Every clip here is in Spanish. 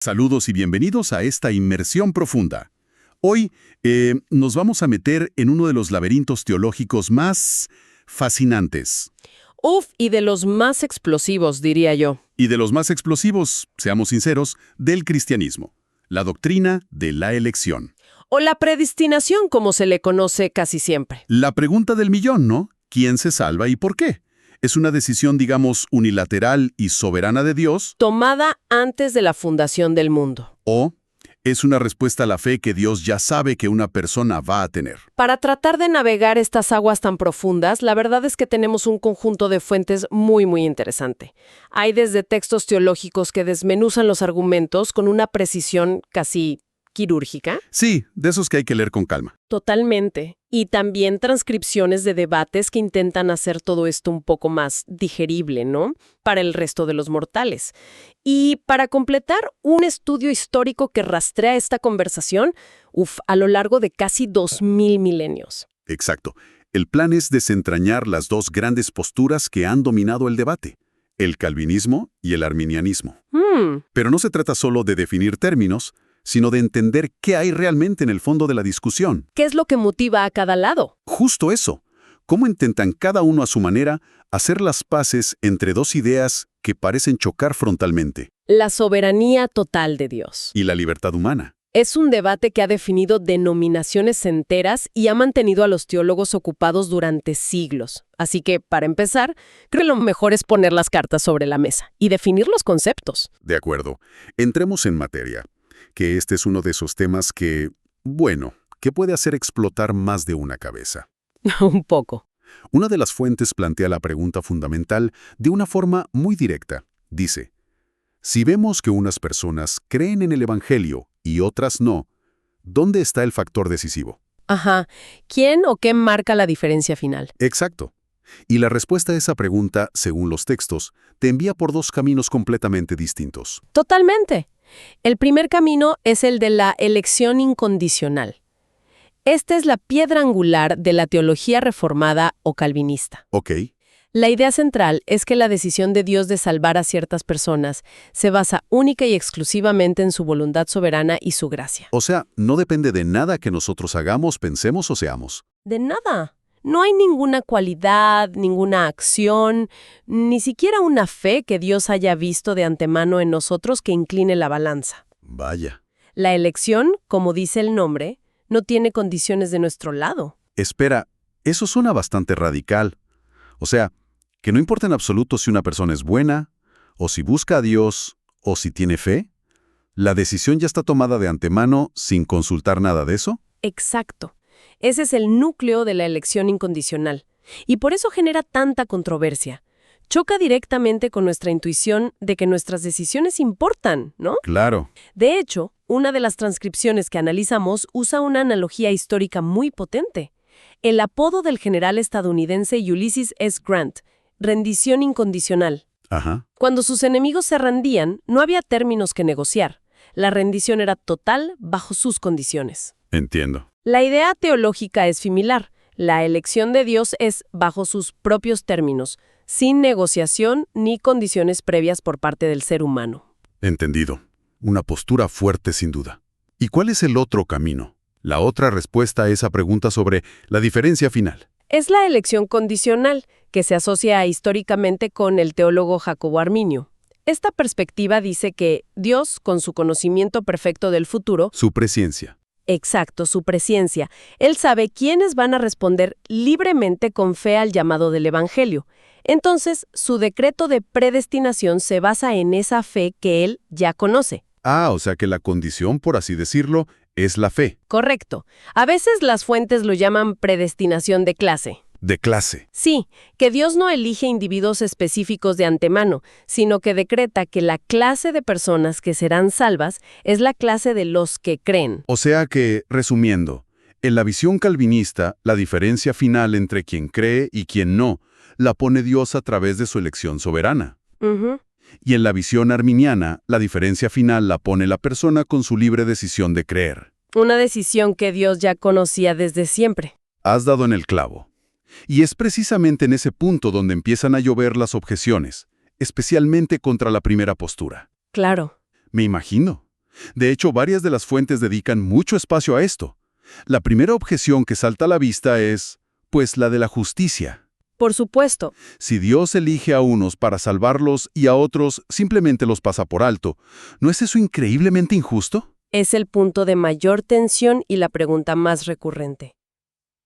Saludos y bienvenidos a esta inmersión profunda. Hoy nos vamos a meter en uno de los laberintos teológicos más fascinantes. Y de los más explosivos, diría yo. Y de los más explosivos, seamos sinceros, del cristianismo. La doctrina de la elección. O la predestinación, como se le conoce casi siempre. La pregunta del millón, ¿no? ¿Quién se salva y por qué? ¿Es una decisión, digamos, unilateral y soberana de Dios? Tomada antes de la fundación del mundo. ¿O es una respuesta a la fe que Dios ya sabe que una persona va a tener? Para tratar de navegar estas aguas tan profundas, la verdad es que tenemos un conjunto de fuentes muy interesante. Hay desde textos teológicos que desmenuzan los argumentos con una precisión casi quirúrgica. Sí, de esos que hay que leer con calma. Totalmente. Y también transcripciones de debates que intentan hacer todo esto un poco más digerible, ¿no? Para el resto de los mortales. Y para completar, un estudio histórico que rastrea esta conversación, a lo largo de casi 2000 milenios. Exacto. El plan es desentrañar las dos grandes posturas que han dominado el debate, el calvinismo y el arminianismo. Pero no se trata solo de definir términos, sino de entender qué hay realmente en el fondo de la discusión. ¿Qué es lo que motiva a cada lado? Justo eso. ¿Cómo intentan cada uno a su manera hacer las paces entre dos ideas que parecen chocar frontalmente? La soberanía total de Dios. Y la libertad humana. Es un debate que ha definido denominaciones enteras y ha mantenido a los teólogos ocupados durante siglos. Así que, para empezar, creo que lo mejor es poner las cartas sobre la mesa y definir los conceptos. De acuerdo. Entremos en materia. Que este es uno de esos temas que puede hacer explotar más de una cabeza. Un poco. Una de las fuentes plantea la pregunta fundamental de una forma muy directa. Dice, si vemos que unas personas creen en el Evangelio y otras no, ¿dónde está el factor decisivo? ¿Quién o qué marca la diferencia final? Exacto. Y la respuesta a esa pregunta, según los textos, te envía por dos caminos completamente distintos. Totalmente. El primer camino es el de la elección incondicional. Esta es la piedra angular de la teología reformada o calvinista. Ok. La idea central es que la decisión de Dios de salvar a ciertas personas se basa única y exclusivamente en su voluntad soberana y su gracia. O sea, no depende de nada que nosotros hagamos, pensemos o seamos. De nada. No hay ninguna cualidad, ninguna acción, ni siquiera una fe que Dios haya visto de antemano en nosotros que incline la balanza. Vaya. La elección, como dice el nombre, no tiene condiciones de nuestro lado. Espera, eso suena bastante radical. O sea, que no importa en absoluto si una persona es buena, o si busca a Dios, o si tiene fe. ¿La decisión ya está tomada de antemano sin consultar nada de eso? Exacto. Ese es el núcleo de la elección incondicional. Y por eso genera tanta controversia. Choca directamente con nuestra intuición de que nuestras decisiones importan, ¿no? Claro. De hecho, una de las transcripciones que analizamos usa una analogía histórica muy potente. El apodo del general estadounidense Ulysses S. Grant, rendición incondicional. Cuando sus enemigos se rendían, no había términos que negociar. La rendición era total bajo sus condiciones. Entiendo. La idea teológica es similar. La elección de Dios es bajo sus propios términos, sin negociación ni condiciones previas por parte del ser humano. Entendido. Una postura fuerte sin duda. ¿Y cuál es el otro camino? La otra respuesta a esa pregunta sobre la diferencia final. Es la elección condicional, que se asocia históricamente con el teólogo Jacobo Arminio. Esta perspectiva dice que Dios, con su conocimiento perfecto del futuro, Su presciencia. Exacto, su presciencia. Él sabe quiénes van a responder libremente con fe al llamado del Evangelio. Entonces, su decreto de predestinación se basa en esa fe que él ya conoce. O sea que la condición, por así decirlo, es la fe. Correcto. A veces las fuentes lo llaman predestinación de clase. De clase. Sí, que Dios no elige individuos específicos de antemano, sino que decreta que la clase de personas que serán salvas es la clase de los que creen. O sea que, resumiendo, en la visión calvinista, la diferencia final entre quien cree y quien no, la pone Dios a través de su elección soberana. Y en la visión arminiana, la diferencia final la pone la persona con su libre decisión de creer. Una decisión que Dios ya conocía desde siempre. Has dado en el clavo. Y es precisamente en ese punto donde empiezan a llover las objeciones, especialmente contra la primera postura. Claro. Me imagino. De hecho, varias de las fuentes dedican mucho espacio a esto. La primera objeción que salta a la vista es, pues, la de la justicia. Por supuesto. Si Dios elige a unos para salvarlos y a otros simplemente los pasa por alto, ¿no es eso increíblemente injusto? Es el punto de mayor tensión y la pregunta más recurrente.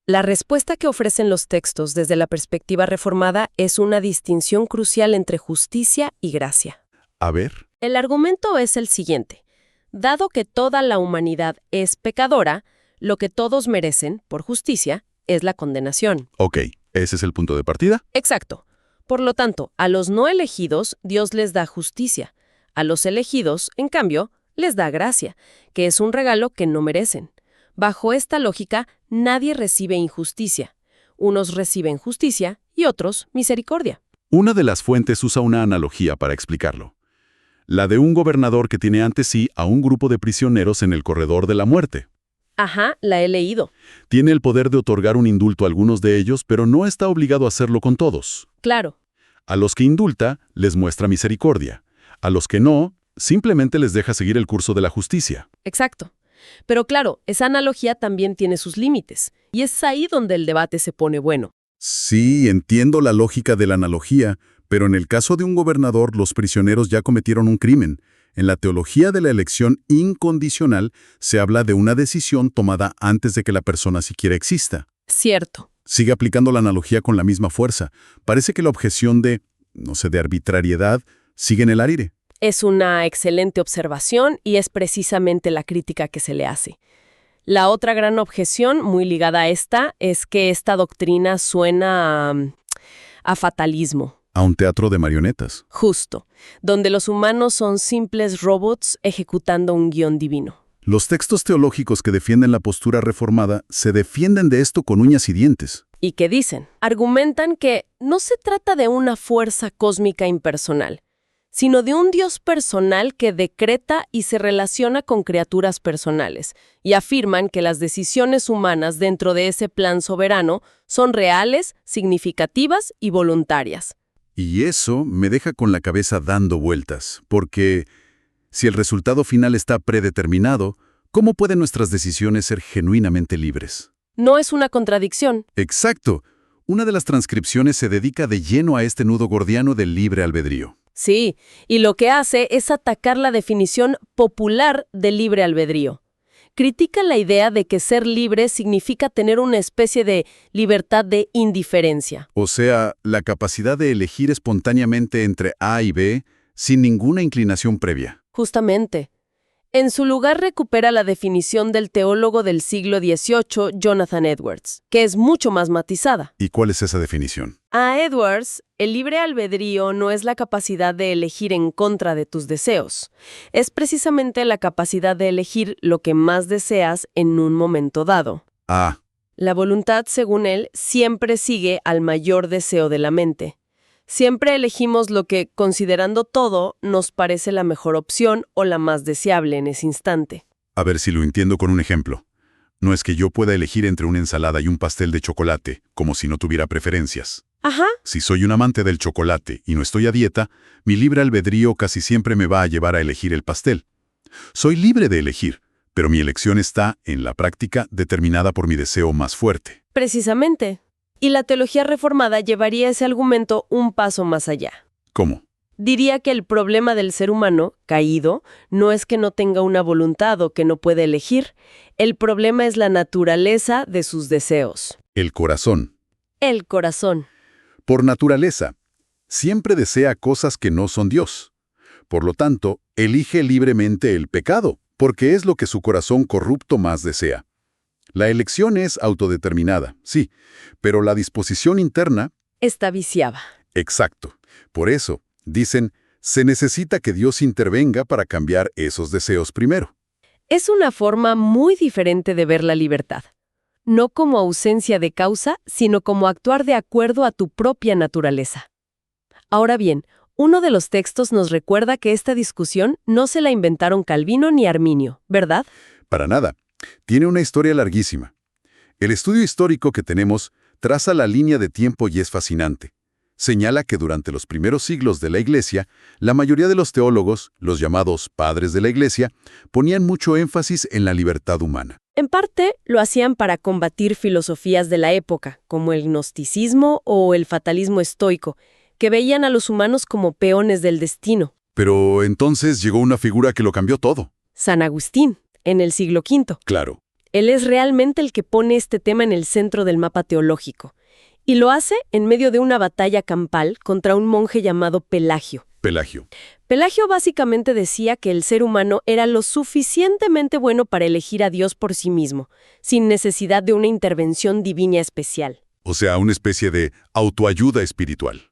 La respuesta que ofrecen los textos desde la perspectiva reformada es una distinción crucial entre justicia y gracia. A ver. El argumento es el siguiente. Dado que toda la humanidad es pecadora, lo que todos merecen, por justicia, es la condenación. Ok, ¿ese es el punto de partida? Exacto. Por lo tanto, a los no elegidos, Dios les da justicia. A los elegidos, en cambio, les da gracia, que es un regalo que no merecen. Bajo esta lógica, nadie recibe injusticia. Unos reciben justicia y otros misericordia. Una de las fuentes usa una analogía para explicarlo. La de un gobernador que tiene ante sí a un grupo de prisioneros en el corredor de la muerte. Ajá, la he leído. Tiene el poder de otorgar un indulto a algunos de ellos, pero no está obligado a hacerlo con todos. Claro. A los que indulta, les muestra misericordia. A los que no, simplemente les deja seguir el curso de la justicia. Exacto. Pero claro, esa analogía también tiene sus límites, y es ahí donde el debate se pone bueno. Sí, entiendo la lógica de la analogía, pero en el caso de un gobernador, los prisioneros ya cometieron un crimen. En la teología de la elección incondicional se habla de una decisión tomada antes de que la persona siquiera exista. Cierto. Sigue aplicando la analogía con la misma fuerza. Parece que la objeción de arbitrariedad sigue en el aire. Es una excelente observación y es precisamente la crítica que se le hace. La otra gran objeción, muy ligada a esta, es que esta doctrina suena a fatalismo. A un teatro de marionetas. Justo, donde los humanos son simples robots ejecutando un guión divino. Los textos teológicos que defienden la postura reformada se defienden de esto con uñas y dientes. ¿Y qué dicen? Argumentan que no se trata de una fuerza cósmica impersonal, sino de un Dios personal que decreta y se relaciona con criaturas personales, y afirman que las decisiones humanas dentro de ese plan soberano son reales, significativas y voluntarias. Y eso me deja con la cabeza dando vueltas, porque si el resultado final está predeterminado, ¿cómo pueden nuestras decisiones ser genuinamente libres? No es una contradicción. Exacto. Una de las transcripciones se dedica de lleno a este nudo gordiano del libre albedrío. Sí, y lo que hace es atacar la definición popular de libre albedrío. Critica la idea de que ser libre significa tener una especie de libertad de indiferencia. O sea, la capacidad de elegir espontáneamente entre A y B sin ninguna inclinación previa. Justamente. En su lugar recupera la definición del teólogo del siglo XVIII, Jonathan Edwards, que es mucho más matizada. ¿Y cuál es esa definición? A Edwards, el libre albedrío no es la capacidad de elegir en contra de tus deseos. Es precisamente la capacidad de elegir lo que más deseas en un momento dado. Ah. La voluntad, según él, siempre sigue al mayor deseo de la mente. Siempre elegimos lo que, considerando todo, nos parece la mejor opción o la más deseable en ese instante. A ver si lo entiendo con un ejemplo. No es que yo pueda elegir entre una ensalada y un pastel de chocolate, como si no tuviera preferencias. Ajá. Si soy un amante del chocolate y no estoy a dieta, mi libre albedrío casi siempre me va a llevar a elegir el pastel. Soy libre de elegir, pero mi elección está, en la práctica, determinada por mi deseo más fuerte. Precisamente. Y la teología reformada llevaría ese argumento un paso más allá. ¿Cómo? Diría que el problema del ser humano, caído, no es que no tenga una voluntad o que no puede elegir. El problema es la naturaleza de sus deseos. El corazón. El corazón. Por naturaleza, siempre desea cosas que no son Dios. Por lo tanto, elige libremente el pecado, porque es lo que su corazón corrupto más desea. La elección es autodeterminada, sí, pero la disposición interna... Está viciada. Exacto. Por eso, dicen, se necesita que Dios intervenga para cambiar esos deseos primero. Es una forma muy diferente de ver la libertad. No como ausencia de causa, sino como actuar de acuerdo a tu propia naturaleza. Ahora bien, uno de los textos nos recuerda que esta discusión no se la inventaron Calvino ni Arminio, ¿verdad? Para nada. Tiene una historia larguísima. El estudio histórico que tenemos traza la línea de tiempo y es fascinante. Señala que durante los primeros siglos de la Iglesia, la mayoría de los teólogos, los llamados padres de la Iglesia, ponían mucho énfasis en la libertad humana. En parte, lo hacían para combatir filosofías de la época, como el gnosticismo o el fatalismo estoico, que veían a los humanos como peones del destino. Pero entonces llegó una figura que lo cambió todo. San Agustín, en el siglo V. Claro. Él es realmente el que pone este tema en el centro del mapa teológico. Y lo hace en medio de una batalla campal contra un monje llamado Pelagio. Pelagio. Pelagio básicamente decía que el ser humano era lo suficientemente bueno para elegir a Dios por sí mismo, sin necesidad de una intervención divina especial. O sea, una especie de autoayuda espiritual.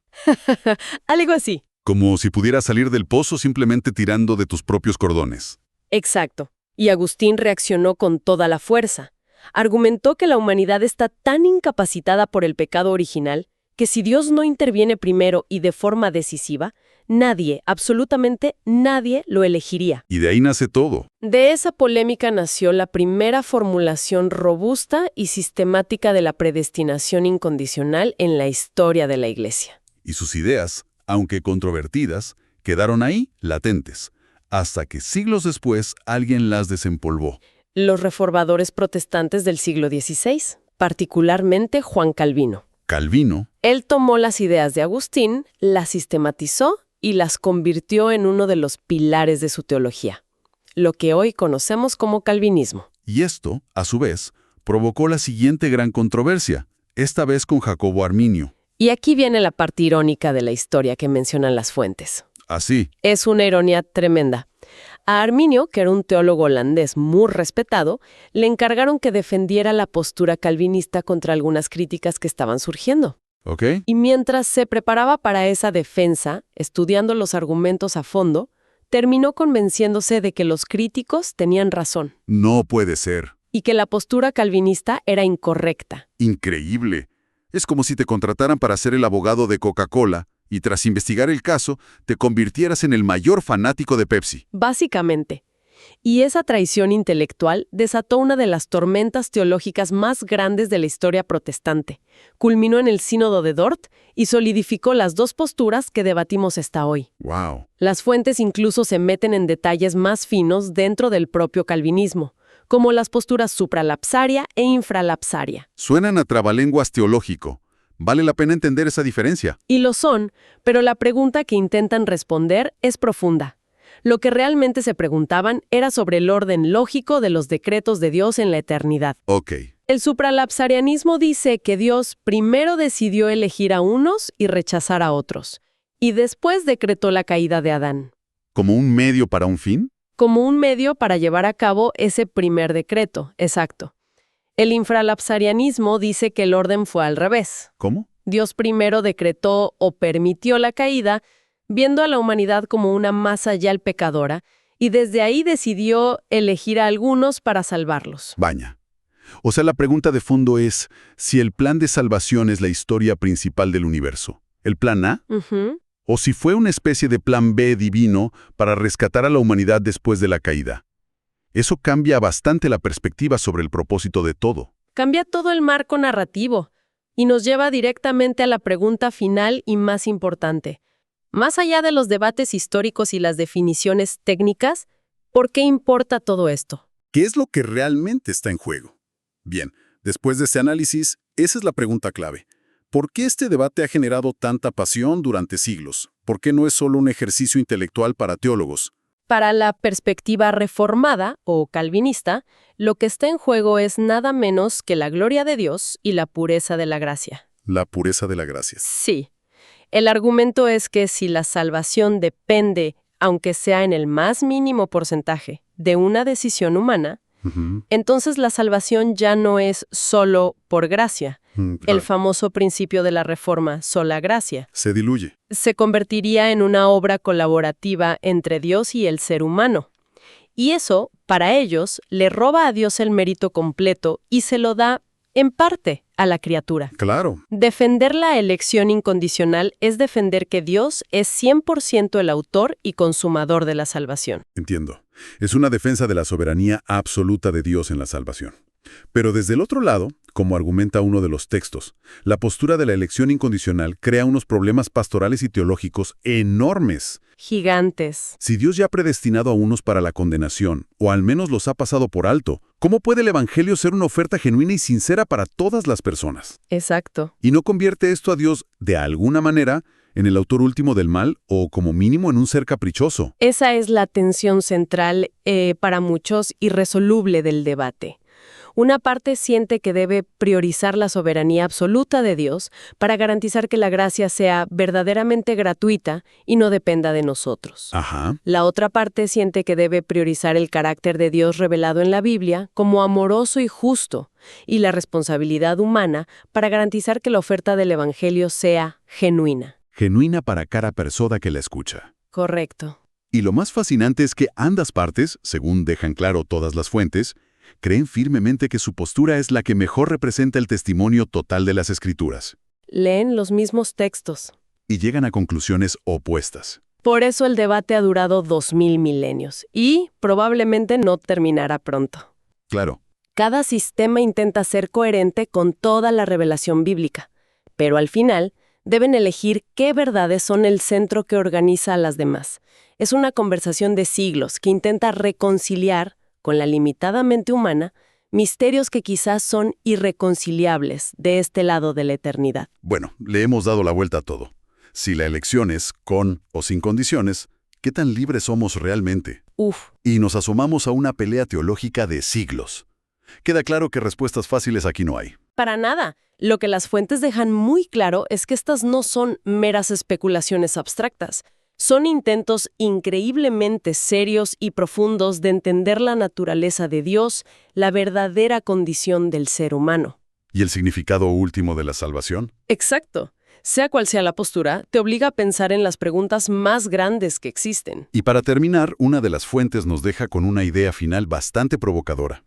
Algo así. Como si pudieras salir del pozo simplemente tirando de tus propios cordones. Exacto. Y Agustín reaccionó con toda la fuerza. Argumentó que la humanidad está tan incapacitada por el pecado original que si Dios no interviene primero y de forma decisiva, nadie, absolutamente nadie, lo elegiría. Y de ahí nace todo. De esa polémica nació la primera formulación robusta y sistemática de la predestinación incondicional en la historia de la Iglesia. Y sus ideas, aunque controvertidas, quedaron ahí, latentes, hasta que siglos después alguien las desempolvó. Los reformadores protestantes del siglo XVI, particularmente Juan Calvino. Calvino. Él tomó las ideas de Agustín, las sistematizó y las convirtió en uno de los pilares de su teología, lo que hoy conocemos como calvinismo. Y esto, a su vez, provocó la siguiente gran controversia, esta vez con Jacobo Arminio. Y aquí viene la parte irónica de la historia que mencionan las fuentes. Así. Es una ironía tremenda. A Arminio, que era un teólogo holandés muy respetado, le encargaron que defendiera la postura calvinista contra algunas críticas que estaban surgiendo. ¿Ok? Y mientras se preparaba para esa defensa, estudiando los argumentos a fondo, terminó convenciéndose de que los críticos tenían razón No puede ser. y que la postura calvinista era incorrecta. Increíble. Es como si te contrataran para ser el abogado de Coca-Cola y tras investigar el caso, te convirtieras en el mayor fanático de Pepsi. Básicamente. Y esa traición intelectual desató una de las tormentas teológicas más grandes de la historia protestante. Culminó en el Sínodo de Dort y solidificó las dos posturas que debatimos hasta hoy. ¡Wow! Las fuentes incluso se meten en detalles más finos dentro del propio calvinismo, como las posturas supralapsaria e infralapsaria. Suenan a trabalenguas teológico. Vale la pena entender esa diferencia. Y lo son, pero la pregunta que intentan responder es profunda. Lo que realmente se preguntaban era sobre el orden lógico de los decretos de Dios en la eternidad. Ok. El supralapsarianismo dice que Dios primero decidió elegir a unos y rechazar a otros, y después decretó la caída de Adán, ¿Como un medio para un fin? como un medio para llevar a cabo ese primer decreto, exacto. El infralapsarianismo dice que el orden fue al revés. ¿Cómo? Dios primero decretó o permitió la caída, viendo a la humanidad como una masa ya pecadora, y desde ahí decidió elegir a algunos para salvarlos. Vaya. O sea, la pregunta de fondo es si el plan de salvación es la historia principal del universo, ¿el plan A? Ujú. O si fue una especie de plan B divino para rescatar a la humanidad después de la caída. Eso cambia bastante la perspectiva sobre el propósito de todo. Cambia todo el marco narrativo y nos lleva directamente a la pregunta final y más importante. Más allá de los debates históricos y las definiciones técnicas, ¿por qué importa todo esto? ¿Qué es lo que realmente está en juego? Bien, después de ese análisis, esa es la pregunta clave. ¿Por qué este debate ha generado tanta pasión durante siglos? ¿Por qué no es solo un ejercicio intelectual para teólogos? Para la perspectiva reformada o calvinista, lo que está en juego es nada menos que la gloria de Dios y la pureza de la gracia. La pureza de la gracia. Sí. El argumento es que si la salvación depende, aunque sea en el más mínimo porcentaje, de una decisión humana, entonces la salvación ya no es solo por gracia. El famoso principio de la Reforma, sola gracia, Se diluye. se convertiría en una obra colaborativa entre Dios y el ser humano. Y eso, para ellos, le roba a Dios el mérito completo y se lo da, en parte, a la criatura. Claro. Defender la elección incondicional es defender que Dios es 100% el autor y consumador de la salvación. Entiendo. Es una defensa de la soberanía absoluta de Dios en la salvación. Pero desde el otro lado, como argumenta uno de los textos, la postura de la elección incondicional crea unos problemas pastorales y teológicos enormes. Gigantes. Si Dios ya ha predestinado a unos para la condenación, o al menos los ha pasado por alto, ¿cómo puede el Evangelio ser una oferta genuina y sincera para todas las personas? Exacto. ¿Y no convierte esto a Dios, de alguna manera, en el autor último del mal, o como mínimo en un ser caprichoso? Esa es la tensión central para muchos irresoluble del debate. Una parte siente que debe priorizar la soberanía absoluta de Dios para garantizar que la gracia sea verdaderamente gratuita y no dependa de nosotros. Ajá. La otra parte siente que debe priorizar el carácter de Dios revelado en la Biblia como amoroso y justo, y la responsabilidad humana para garantizar que la oferta del Evangelio sea genuina. Genuina para cada persona que la escucha. Correcto. Y lo más fascinante es que ambas partes, según dejan claro todas las fuentes, creen firmemente que su postura es la que mejor representa el testimonio total de las Escrituras. Leen los mismos textos. Y llegan a conclusiones opuestas. Por eso el debate ha durado 2000 milenios y probablemente no terminará pronto. Claro. Cada sistema intenta ser coherente con toda la revelación bíblica, pero al final deben elegir qué verdades son el centro que organiza a las demás. Es una conversación de siglos que intenta reconciliar, con la limitada mente humana, misterios que quizás son irreconciliables de este lado de la eternidad. Bueno, le hemos dado la vuelta a todo. Si la elección es con o sin condiciones, ¿qué tan libres somos realmente? Y nos asomamos a una pelea teológica de siglos. Queda claro que respuestas fáciles aquí no hay. Para nada. Lo que las fuentes dejan muy claro es que estas no son meras especulaciones abstractas. Son intentos increíblemente serios y profundos de entender la naturaleza de Dios, la verdadera condición del ser humano. ¿Y el significado último de la salvación? Exacto. Sea cual sea la postura, te obliga a pensar en las preguntas más grandes que existen. Y para terminar, una de las fuentes nos deja con una idea final bastante provocadora.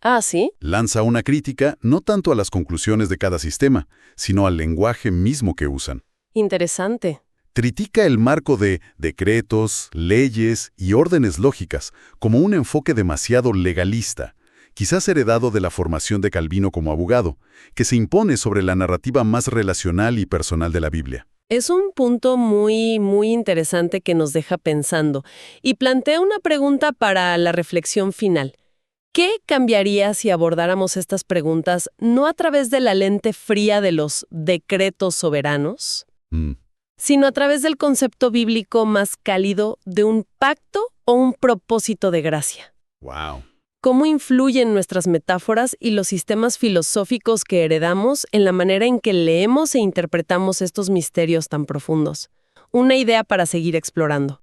¿Ah, sí? Lanza una crítica no tanto a las conclusiones de cada sistema, sino al lenguaje mismo que usan. Interesante. Critica el marco de decretos, leyes y órdenes lógicas como un enfoque demasiado legalista, quizás heredado de la formación de Calvino como abogado, que se impone sobre la narrativa más relacional y personal de la Biblia. Es un punto muy interesante que nos deja pensando y plantea una pregunta para la reflexión final. ¿Qué cambiaría si abordáramos estas preguntas no a través de la lente fría de los decretos soberanos, sino a través del concepto bíblico más cálido de un pacto o un propósito de gracia? ¡Wow! ¿Cómo influyen nuestras metáforas y los sistemas filosóficos que heredamos en la manera en que leemos e interpretamos estos misterios tan profundos? Una idea para seguir explorando.